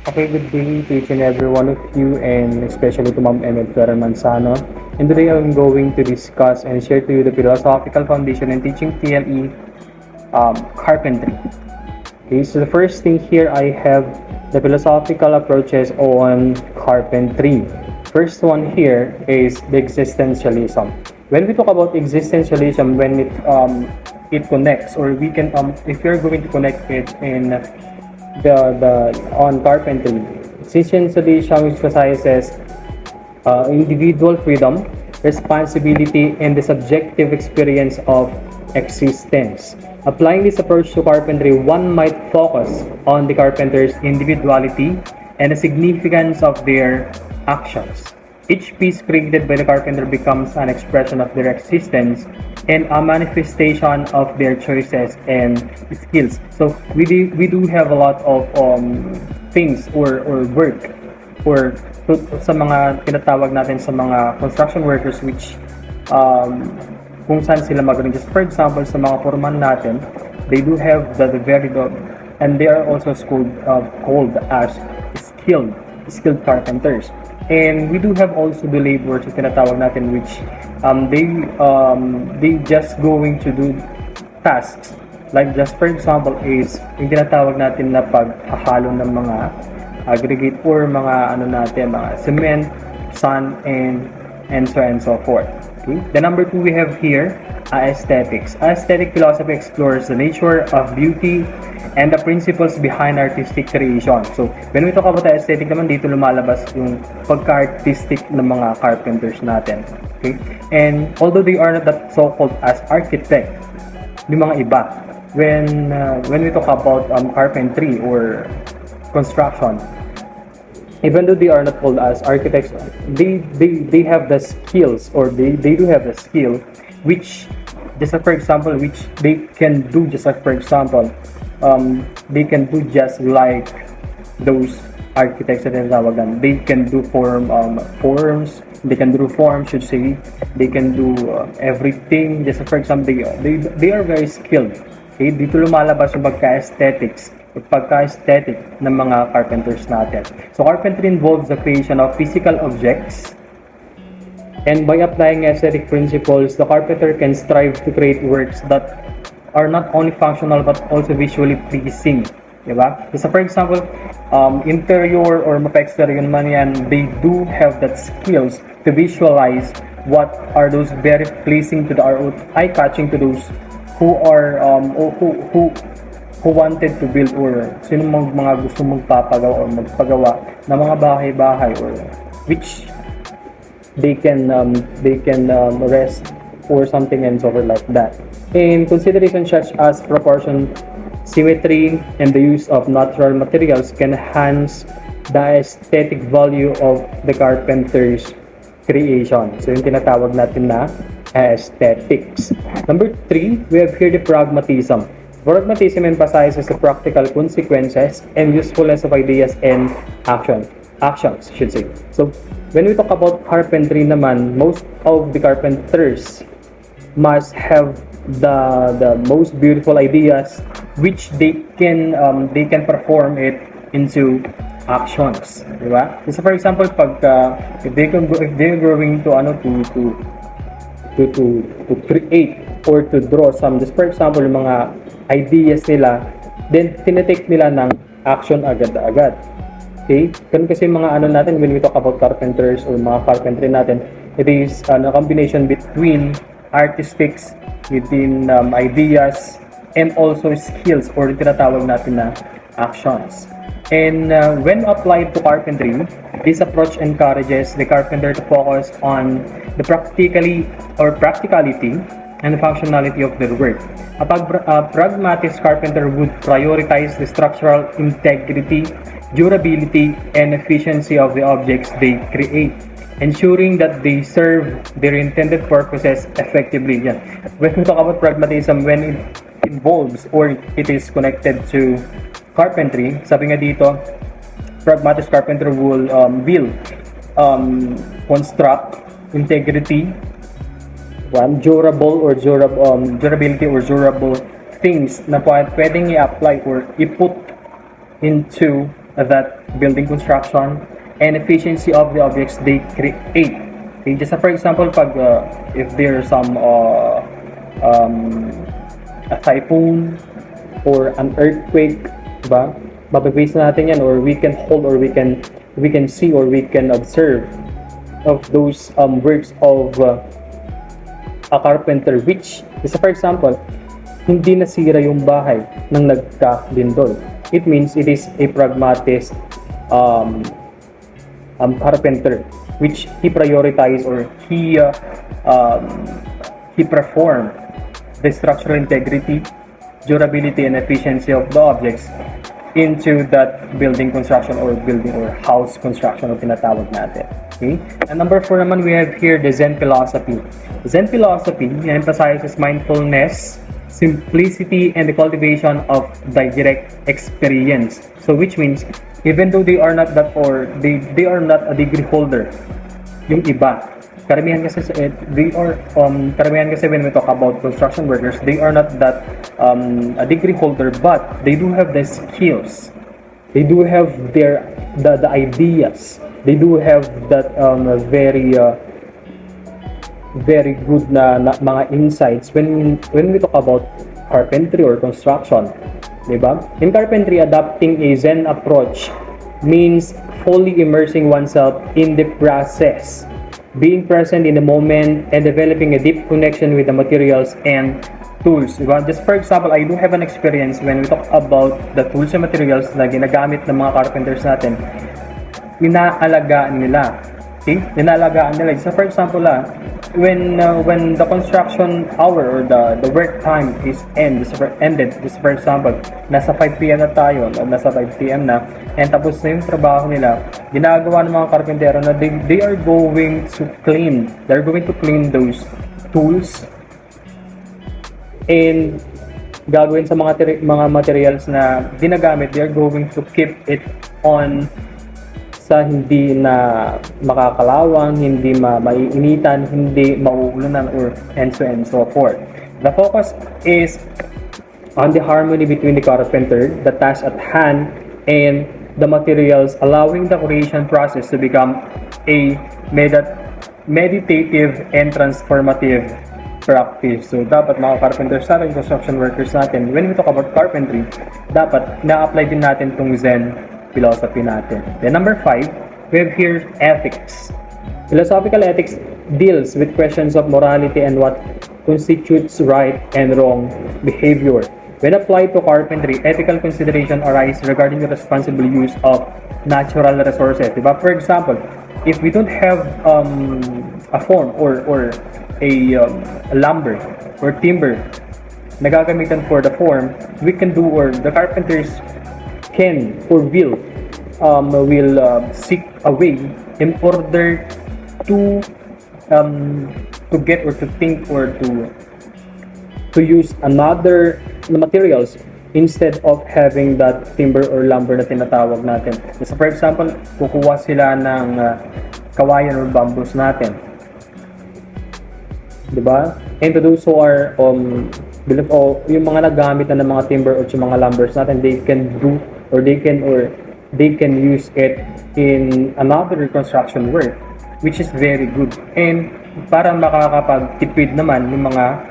Okay, good day to each and every one of you, and especially to Ma'am Emmet Ferrer Manzano. And today I'm going to discuss and share to you the philosophical foundation in teaching TLE carpentry. Okay, so the first thing here I have the philosophical approaches on carpentry. First one here is the existentialism. When we talk about existentialism, when it connects, or we can if you're going to connect it in the on carpentry, existentialism emphasizes individual freedom, responsibility, and the subjective experience of existence. Applying this approach to carpentry, one might focus on the carpenter's individuality and the significance of their actions. Each piece created by the carpenter becomes an expression of their existence and a manifestation of their choices and skills. So we do have a lot of things or work or sa mga tinatawag natin sa mga construction workers, which kung saan sila magaling. Just for example, sa mga foreman natin, they do have the very good, and they are also called as skilled carpenters. And we do have also the laborers na tinatawag natin, which they just going to do tasks. Like just for example is yung tinatawag natin na paghahalo ng mga aggregate or mga mga cement, sand, and so on and so forth. Okay? The number 2 we have here, aesthetics. Aesthetic philosophy explores the nature of beauty and the principles behind artistic creation. So, when we talk about aesthetic naman, dito lumalabas yung pagka-artistic ng mga carpenters natin. Okay? And although they are not that so-called as architect, yung mga iba, when we talk about carpentry or construction, even though they are not called as architects, they have the skills, or they do have the skill, which just like for example, which they can do just like for example, they can do just like those architects that they can do forms, they can do forms, should say, they can do everything. Just like for example, they are very skilled. Okay, dito lumalabas yung pagka-aesthetic ng mga carpenters natin. So carpentry involves the creation of physical objects, and by applying aesthetic principles, the carpenter can strive to create works that are not only functional but also visually pleasing. Diba? So for example, interior or mapa-exterior man yan, they do have that skills to visualize what are those very pleasing to the eye-catching to those who are who wanted to build, or sino mga gusto magpapagawa or magpagawa ng mga bahay-bahay, or which they can rest or something and so forth like that. In consideration such as proportion, symmetry, and the use of natural materials can enhance the aesthetic value of the carpenter's creation. So yung tinatawag natin na aesthetics. Number 3, we have here the pragmatism. Pragmatism emphasizes the practical consequences and usefulness of ideas and actions, should say. So, when we talk about carpentry naman, most of the carpenters must have the most beautiful ideas, which they can perform it into actions, di ba? So for example, if they're going to create or to draw some, just for example, yung mga ideas nila, then tinitake nila ng action agad-agad. Okay? Ganun kasi mga natin, when we talk about carpenters or mga carpentry natin, it is a combination between artistics, within ideas, and also skills, or tinatawag natin na actions. And when applied to carpentry, this approach encourages the carpenter to focus on the practicality and the functionality of their work. A pragmatic carpenter would prioritize the structural integrity, durability, and efficiency of the objects they create, ensuring that they serve their intended purposes effectively. Yan. When we talk about pragmatism, when it involves or it is connected to carpentry, sabi nga dito, pragmatic carpenter will construct integrity, durability or durable things na pwedeng i-apply or i-put into that building construction, and efficiency of the objects they create. Okay, just for example, pag if there's some a typhoon or an earthquake, diba? Mababase natin yan, or we can hold, or we can see, or we can observe of those works of a carpenter, which is for example, hindi nasira yung bahay ng nagka-lindol. It means it is a pragmatist carpenter, which he prioritized, or he performed the structural integrity, durability, and efficiency of the objects into that building construction, or building or house construction o tinatawag natin. Okay? And number 4 naman, we have here the Zen philosophy. Zen philosophy emphasizes mindfulness, simplicity, and the cultivation of direct experience. So which means, even though they are not that, or they are not a degree holder, yung iba, karamihan kasi when we talk about construction workers, they are not that a degree holder, but they do have the skills, they do have the ideas, they do have that very good na mga insights when we talk about carpentry or construction, diba? In carpentry, adopting a Zen approach means fully immersing oneself in the process, being present in the moment, and developing a deep connection with the materials and tools. Diba? Just for example, I do have an experience when we talk about the tools and materials na ginagamit ng mga carpenters natin. Inaalagaan nila. Okay? Inaalagaan nila. So for example, when the construction hour or the work time is ended, just for example, nasa 5 p.m. na tayo, nasa 5 p.m. na, and tapos na yung trabaho nila, ginagawa ng mga karpentero na they are going to clean, they're going to clean those tools, and gagawin sa mga materials na ginagamit, they're going to keep it on sa hindi na makakalawang, hindi maiinitan, hindi mauulunan, or and so forth. The focus is on the harmony between the carpenter, the task at hand, and the materials, allowing the creation process to become a meditative and transformative practice. So, dapat mga carpenters natin, construction workers natin, when we talk about carpentry, dapat na-apply din natin tong Zen philosophy natin. Then number 5, we have here ethics. Philosophical ethics deals with questions of morality and what constitutes right and wrong behavior. When applied to carpentry, ethical consideration arise regarding the responsible use of natural resources. Diba? For example, if we don't have a form or a lumber or timber na gagamitan for the form, we can do, or the carpenters can or will seek a way in order to get, or to think, or to use another materials instead of having that timber or lumber na tinatawag natin. So for example, kukuha sila ng kawayan or bamboos natin, diba? And to those who are yung mga nagamit na ng mga timber or yung mga lumbers natin, they can do, or they can use it in another reconstruction work, which is very good, and para makakapagtipid naman yung mga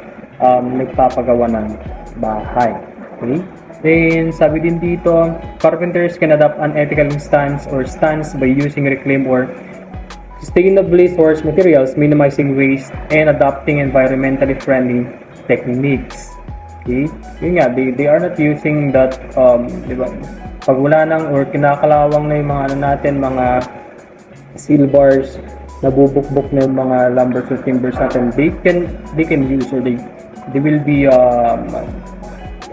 nagpapagawa ng bahay. Okay? Then sabi din dito, carpenters can adopt an ethical stance by using reclaimed or sustainably sourced materials, minimizing waste, and adopting environmentally friendly techniques. Okay? Yun nga, they are not using that, diba? Pag wala nang, or kinakalawang na yung mga natin, mga steel bars, nabubukbok na yung mga lumbers or timbers natin, they can use, or they will be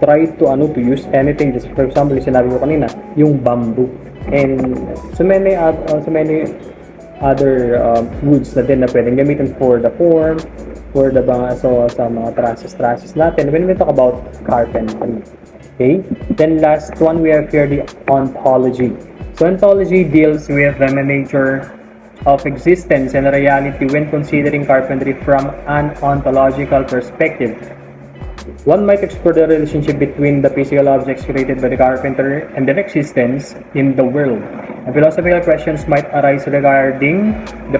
try to use anything. Just for example, sinabi ko kanina, yung bamboo, and so many other woods na din na pwedeng gamitin for the form, for the sa mga trusses natin when we talk about carpentry. Okay, then last one, we have here the ontology. So ontology deals with the nature of existence and reality when considering carpentry from an ontological perspective. One might explore the relationship between the physical objects created by the carpenter and their existence in the world. And philosophical questions might arise regarding the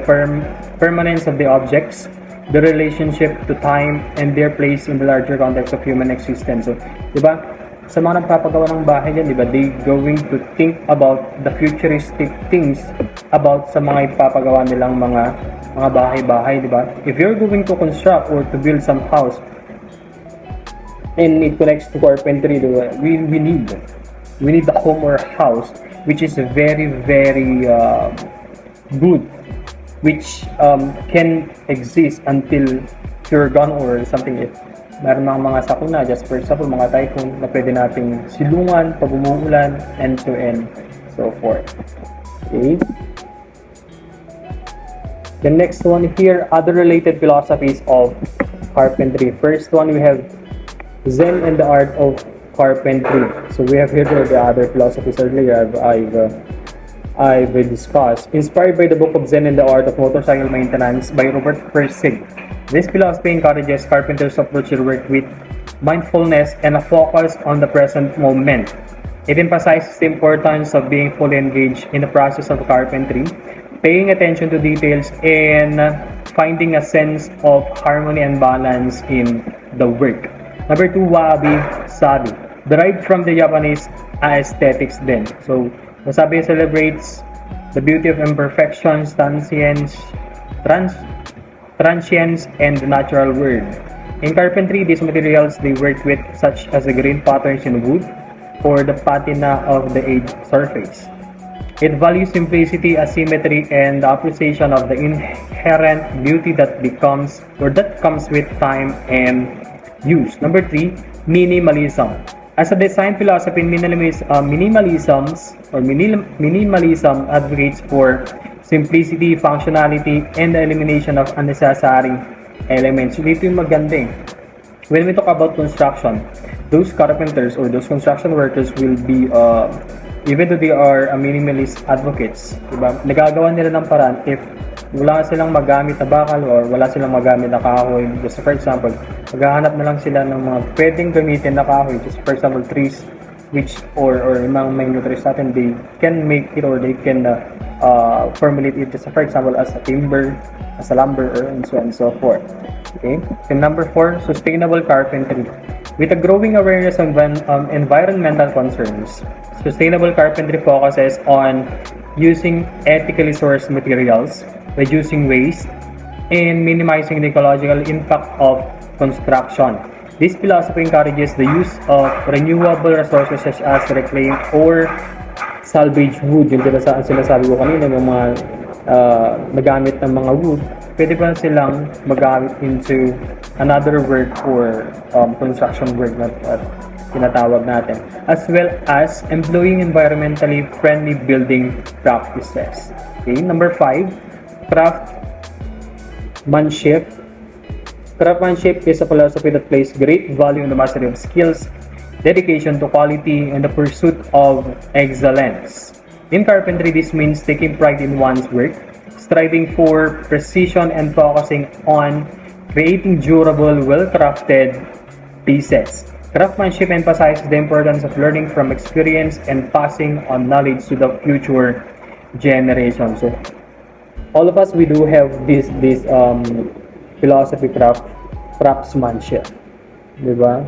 permanence of the objects, the relationship to time, and their place in the larger context of human existence. So, di ba? Sa mga nagpapagawa ng bahay dyan, di ba? They going to think about the futuristic things about sa mga ipapagawa nilang mga bahay-bahay, di ba? If you're going to construct or to build some house, and it connects to carpentry, diba? We need a home or house which is very good, which can exist until you're gone or something. If meron mga sakuna, just for example, mga typhoon na pwede nating silungan pag umuulan, and so forth. Okay. The next one here, other related philosophies of carpentry. First one, we have Zen and the art of carpentry. So we have here the other philosophies earlier I've discussed. Inspired by the book of Zen and the art of motorcycle maintenance by Robert Pirsig. This philosophy encourages carpenters to approach their work with mindfulness and a focus on the present moment. It emphasizes the importance of being fully engaged in the process of carpentry, paying attention to details, and finding a sense of harmony and balance in the work. Number 2, wabi-sabi, derived from the Japanese aesthetics then. So, wasabi celebrates the beauty of imperfections, transience, and the natural world. In carpentry, these materials they work with, such as the grain patterns in wood or the patina of the edge surface. It values simplicity, asymmetry, and the appreciation of the inherent beauty that comes with time and use. Number 3, minimalism. As a design philosophy, minimalism advocates for simplicity, functionality, and the elimination of unnecessary elements. So, dito yung maganda eh. When we talk about construction, those carpenters or those construction workers will be, even though they are minimalist advocates, diba? Nagagawa nila ng paraan if wala silang magamit na bakal or wala silang magamit na kahoy. Just for example, maghahanap na lang sila ng mga pwedeng gamitin na kahoy. Just for example, trees which or mga mango trees natin, they can make it or they can formulate it, just for example, as a timber, as a lumber, and so on and so forth. Okay. And number 4, sustainable carpentry. With a growing awareness of environmental concerns, sustainable carpentry focuses on using ethically sourced materials, reducing waste, and minimizing the ecological impact of construction. This philosophy encourages the use of renewable resources such as reclaimed or salvage wood. Yung sinasabi ko kanina, yung mga nagamit ng mga wood, pwede pa silang magamit into another work or construction work na tinatawag natin, as well as employing environmentally friendly building practices. Okay, number 5, craftsmanship. Craftsmanship is a philosophy that places great value on the mastery of skills, dedication to quality, and the pursuit of excellence. In carpentry, this means taking pride in one's work, striving for precision, and focusing on creating durable, well-crafted pieces. Craftsmanship emphasizes the importance of learning from experience and passing on knowledge to the future generations. So, all of us, we do have this philosophy craftsmanship, diba?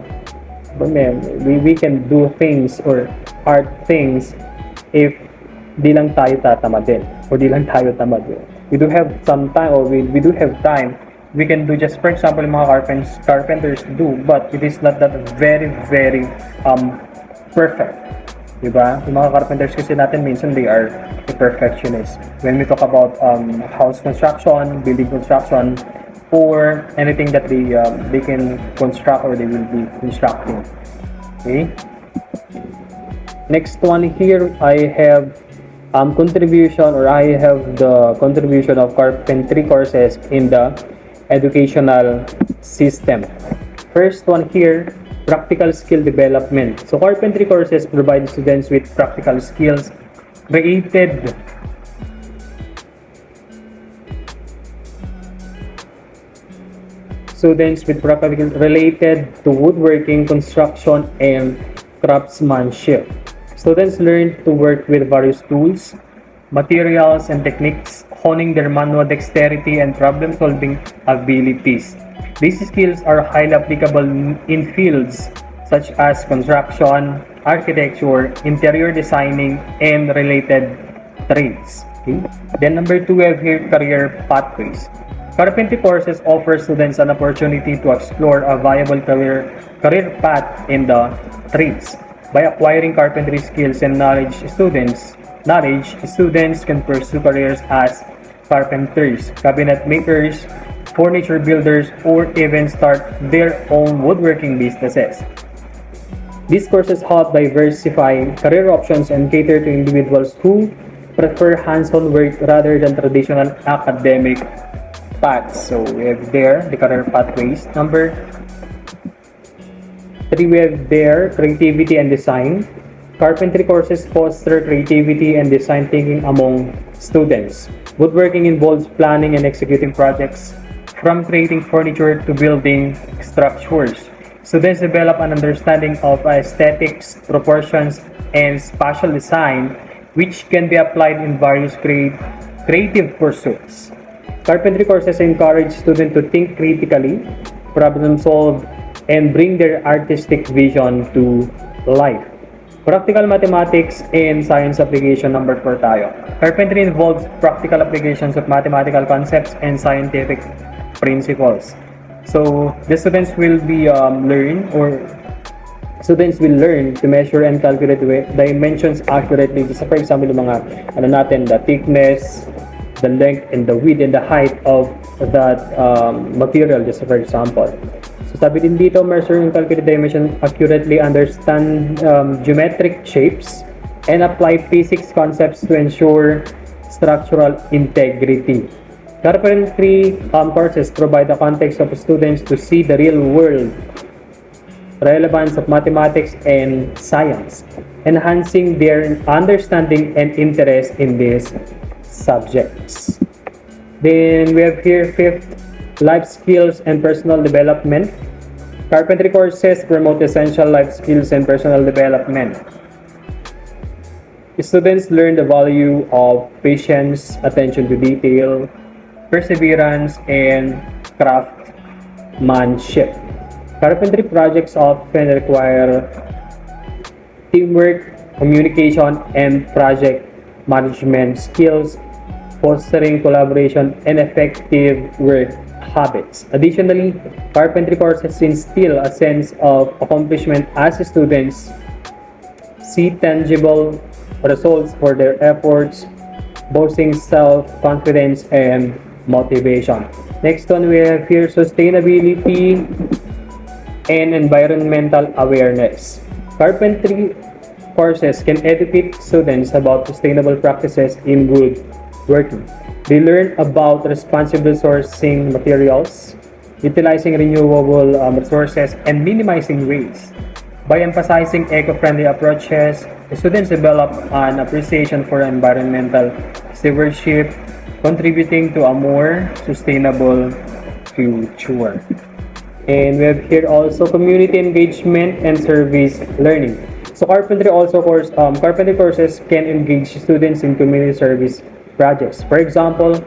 But man, we can do things or art things if di lang tayo tatamadin or di lang tayo tamad. We do have some time or we do have time. We can do, just for example, mga carpenters do, but it is not that very perfect. Diba? Yung mga carpenters kasi natin minsan they are perfectionists. When we talk about house construction, building construction, or anything that they can construct or they will be constructing. Okay. Next one here, I have contribution, or I have the contribution of carpentry courses in the educational system. First one here, practical skill development. So carpentry courses provide students with practical skills created students with practical related to woodworking, construction, and craftsmanship. Students learn to work with various tools, materials, and techniques, honing their manual dexterity and problem-solving abilities. These skills are highly applicable in fields such as construction, architecture, interior designing, and related trades. Okay? Then number two, we have here career pathways. Carpentry courses offer students an opportunity to explore a viable career path in the trades. By acquiring carpentry skills and students can pursue careers as carpenters, cabinet makers, furniture builders, or even start their own woodworking businesses. These courses help diversify career options and cater to individuals who prefer hands-on work rather than traditional academic paths. So we have there the career pathways. Number three, we have there creativity and design. Carpentry courses foster creativity and design thinking among students. Woodworking involves planning and executing projects, from creating furniture to building structures. Students develop an understanding of aesthetics, proportions, and spatial design, which can be applied in various creative pursuits. Carpentry courses encourage students to think critically, problem solve, and bring their artistic vision to life. Practical mathematics and science application, number 4 tayo. Carpentry involves practical applications of mathematical concepts and scientific principles. So the students will learn to measure and calculate dimensions accurately. So for example, mga the thickness, the length, and the width and the height of that material, just for example. So sabi din dito, measure and calculate dimension accurately, understand geometric shapes, and apply physics concepts to ensure structural integrity. Carpentry courses provide the context of students to see the real world relevance of mathematics and science, enhancing their understanding and interest in these subjects. Then we have here fifth, life skills and personal development. Carpentry courses promote essential life skills and personal development. Students learn the value of patience, attention to detail, perseverance, and craftsmanship. Carpentry projects often require teamwork, communication, and project management skills, fostering collaboration and effective work habits. Additionally, carpentry courses instill a sense of accomplishment as students see tangible results for their efforts, boosting self-confidence and motivation. Next one, we have here sustainability and environmental awareness. Carpentry courses can educate students about sustainable practices in woodworking. They learn about responsible sourcing materials, utilizing renewable resources, and minimizing waste. By emphasizing eco-friendly approaches, students develop an appreciation for environmental stewardship, contributing to a more sustainable future. And we have here also community engagement and service learning. So carpentry courses can engage students in community service projects. For example,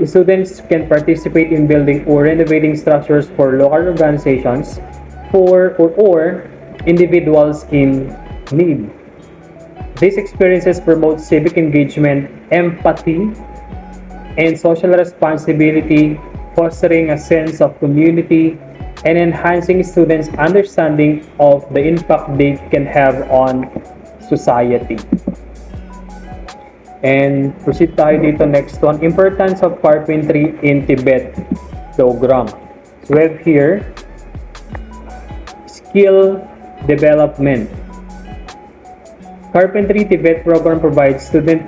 students can participate in building or renovating structures for local organizations or individuals in need. These experiences promote civic engagement, empathy, and social responsibility, fostering a sense of community and enhancing students' understanding of the impact they can have on society. And proceed tayo dito next one, importance of carpentry in Tibet program. So we have here skill development. Carpentry Tibet program provides students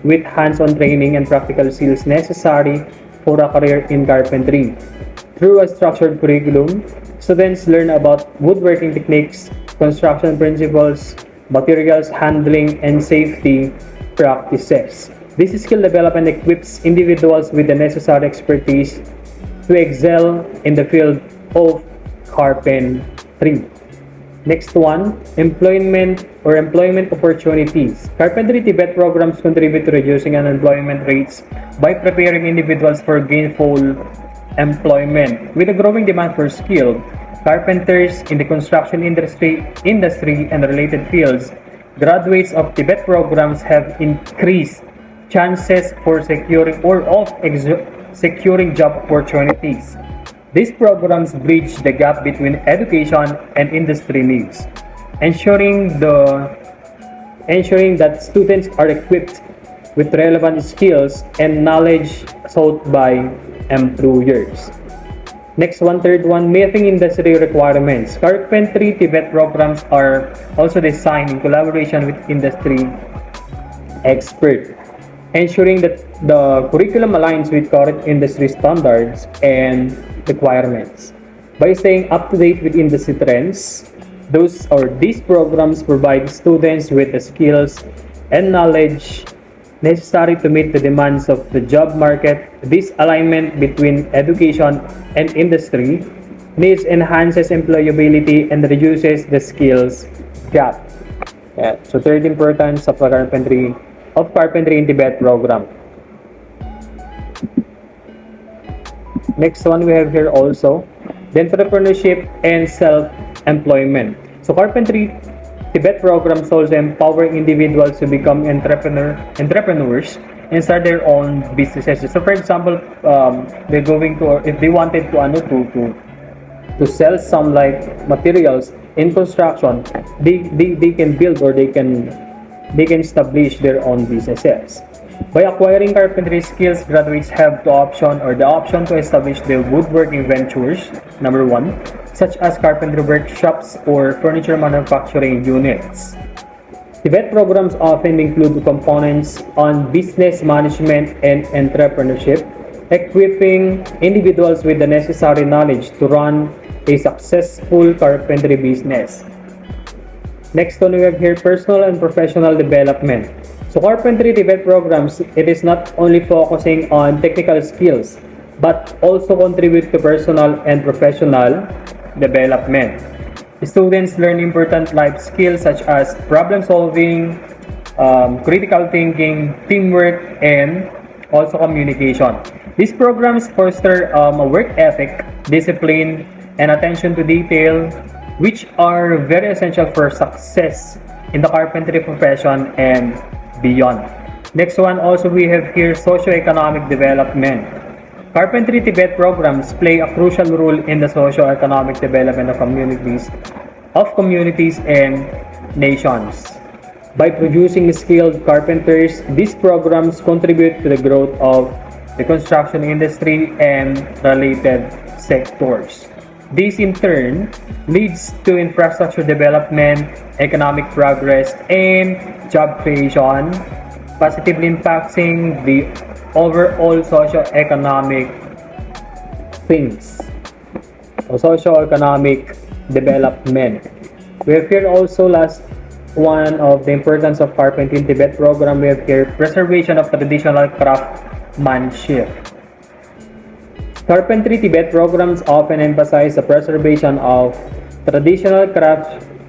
with hands-on training and practical skills necessary for a career in carpentry. Through a structured curriculum, students learn about woodworking techniques, construction principles, materials handling, and safety practices. This skill development equips individuals with the necessary expertise to excel in the field of carpentry. Next one, employment opportunities. Carpentry Tibet programs contribute to reducing unemployment rates by preparing individuals for gainful employment. With a growing demand for skilled carpenters in the construction industry and related fields, graduates of Tibet programs have increased chances for securing job opportunities. These programs bridge the gap between education and industry needs, ensuring that students are equipped with relevant skills and knowledge sought by employers. Next one, third one, meeting industry requirements. Carpentry Tibet programs are also designed in collaboration with industry experts, ensuring that the curriculum aligns with current industry standards and requirements. By staying up to date with industry trends, these programs provide students with the skills and knowledge necessary to meet the demands of the job market. This alignment between education and industry needs enhances employability and reduces the skills gap. Yeah. So third importance of carpentry in Tibet program. Next one we have here also, the entrepreneurship and self-employment. So carpentry Tibet programs also empower individuals to become entrepreneurs and start their own businesses. So for example, they're going to, if they wanted to sell some like materials in construction, they can build or they can establish their own businesses. By acquiring carpentry skills, graduates have the option to establish their woodworking ventures, number one, such as carpentry workshops or furniture manufacturing units. Tibet programs often include components on business management and entrepreneurship, equipping individuals with the necessary knowledge to run a successful carpentry business. Next one we have here, personal and professional development. So carpentry Tibet programs, it is not only focusing on technical skills, but also contribute to personal and professional development. Students learn important life skills such as problem solving, critical thinking, teamwork, and also communication. These programs foster a work ethic, discipline, and attention to detail, which are very essential for success in the carpentry profession and beyond. Next one also we have here, socio-economic development. Carpentry Tibet programs play a crucial role in the socio-economic development of communities and nations. By producing skilled carpenters, these programs contribute to the growth of the construction industry and related sectors. This in turn leads to infrastructure development, economic progress, and job creation, positively impacting the overall socio-economic things or socio-economic development. We have here also last one of the importance of carpentry in Tibet program. We have here preservation of traditional craftsmanship. Carpentry Tibet programs often emphasize the preservation of traditional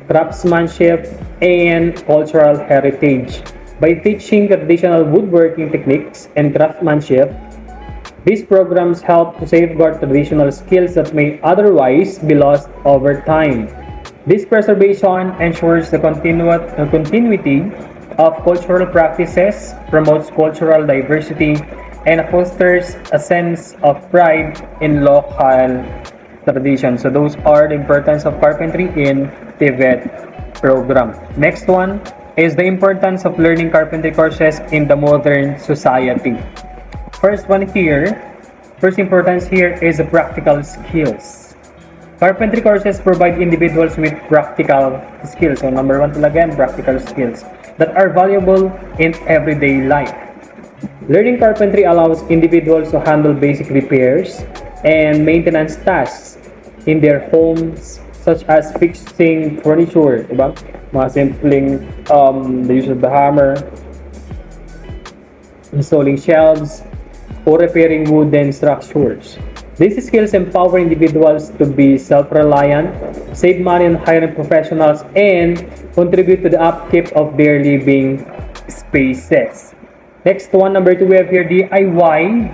craftsmanship and cultural heritage. By teaching traditional woodworking techniques and craftsmanship, these programs help to safeguard traditional skills that may otherwise be lost over time. This preservation ensures the continuity of cultural practices, promotes cultural diversity, and fosters a sense of pride in local tradition. So those are the importance of carpentry in Tibet program. Next one is the importance of learning carpentry courses in the modern society. First importance here is the practical skills. Carpentry courses provide individuals with practical skills. So number one talaga, practical skills that are valuable in everyday life. Learning carpentry allows individuals to handle basic repairs and maintenance tasks in their homes, such as fixing furniture, diba? Mga simpleng the use of the hammer, installing shelves, or repairing wooden structures. These skills empower individuals to be self-reliant, save money on hiring professionals, and contribute to the upkeep of their living spaces. Next one, number two, we have here DIY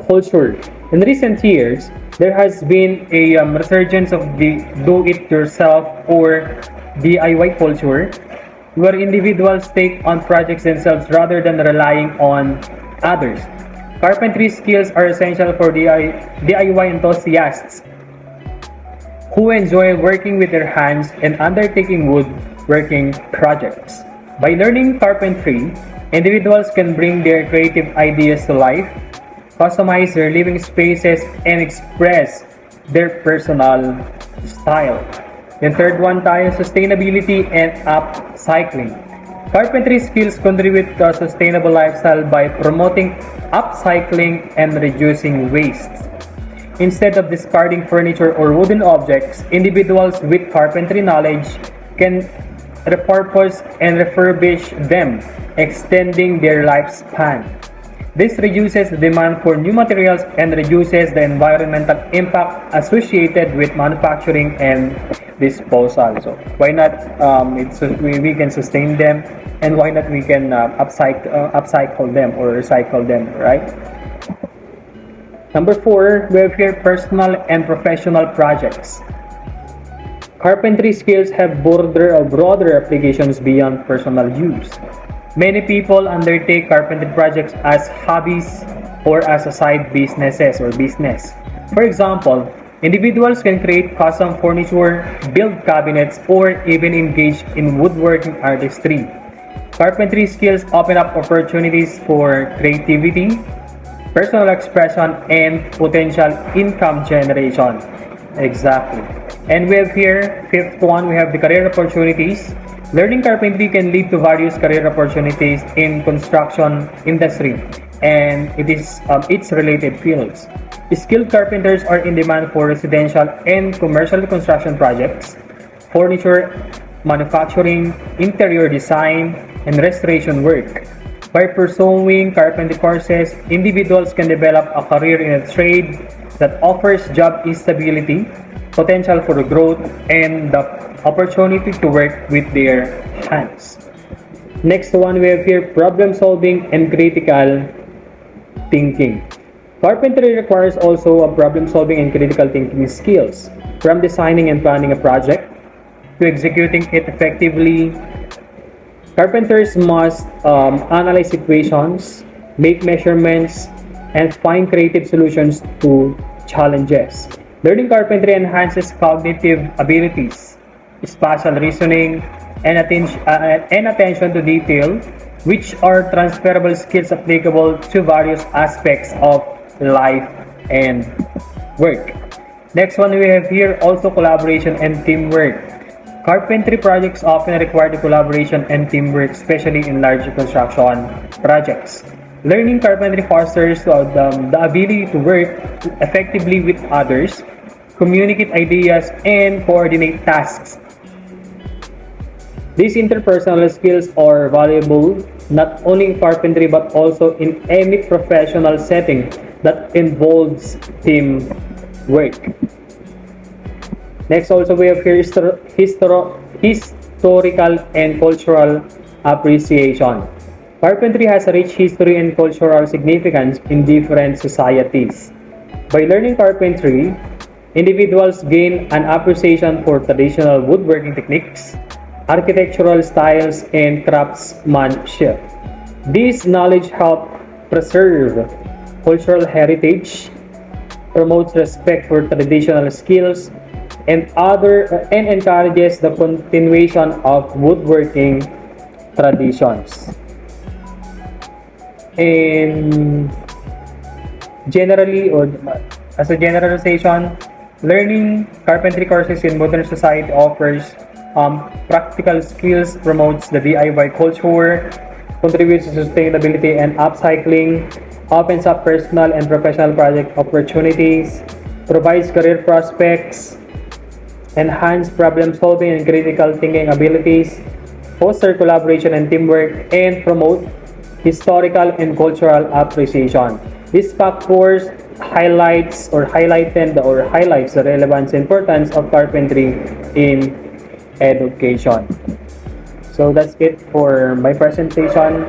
culture. In recent years, there has been a resurgence of the do-it-yourself or DIY culture, where individuals take on projects themselves rather than relying on others. Carpentry skills are essential for DIY enthusiasts who enjoy working with their hands and undertaking woodworking projects. By learning carpentry, individuals can bring their creative ideas to life, customize their living spaces, and express their personal style. Yung third one tayo, sustainability and upcycling. Carpentry skills contribute to a sustainable lifestyle by promoting upcycling and reducing waste. Instead of discarding furniture or wooden objects, individuals with carpentry knowledge can repurpose and refurbish them, extending their lifespan. This reduces the demand for new materials and reduces the environmental impact associated with manufacturing and disposal. So why not we can sustain them, and why not we can upcycle them or recycle them, right? Number four, we have here personal and professional projects. Carpentry skills have broader applications beyond personal use. Many people undertake carpentry projects as hobbies or as a side businesses or business. For example, individuals can create custom furniture, build cabinets, or even engage in woodworking artistry. Carpentry skills open up opportunities for creativity, personal expression, and potential income generation. Exactly. And we have here, fifth one, we have the career opportunities. Learning carpentry can lead to various career opportunities in construction industry and its related fields. Skilled carpenters are in demand for residential and commercial construction projects, furniture manufacturing, interior design, and restoration work. By pursuing carpentry courses, individuals can develop a career in a trade that offers job stability, potential for growth, and the opportunity to work with their hands. Next one, we have here problem solving and critical thinking. Carpentry requires also a problem solving and critical thinking skills, from designing and planning a project to executing it effectively. Carpenters must analyze situations, make measurements, and find creative solutions to challenges. Learning carpentry enhances cognitive abilities, spatial reasoning, and attention to detail, which are transferable skills applicable to various aspects of life and work. Next one we have here, also collaboration and teamwork. Carpentry projects often require the collaboration and teamwork, especially in large construction projects. Learning carpentry fosters the ability to work effectively with others, communicate ideas, and coordinate tasks. These interpersonal skills are valuable not only in carpentry but also in any professional setting that involves teamwork. Next, also we have here historical and cultural appreciation. Carpentry has a rich history and cultural significance in different societies. By learning carpentry, individuals gain an appreciation for traditional woodworking techniques, architectural styles, and craftsmanship. This knowledge helps preserve cultural heritage, promotes respect for traditional skills, and encourages the continuation of woodworking traditions. And generally, or as a generalization, learning carpentry courses in modern society offers practical skills, promotes the DIY culture, contributes to sustainability and upcycling, opens up personal and professional project opportunities, provides career prospects, enhance problem solving and critical thinking abilities, foster collaboration and teamwork, and promote historical and cultural appreciation. These factors highlights the relevance and importance of carpentry in education. So that's it for my presentation.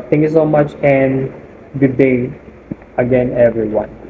Thank you so much and good day again, everyone.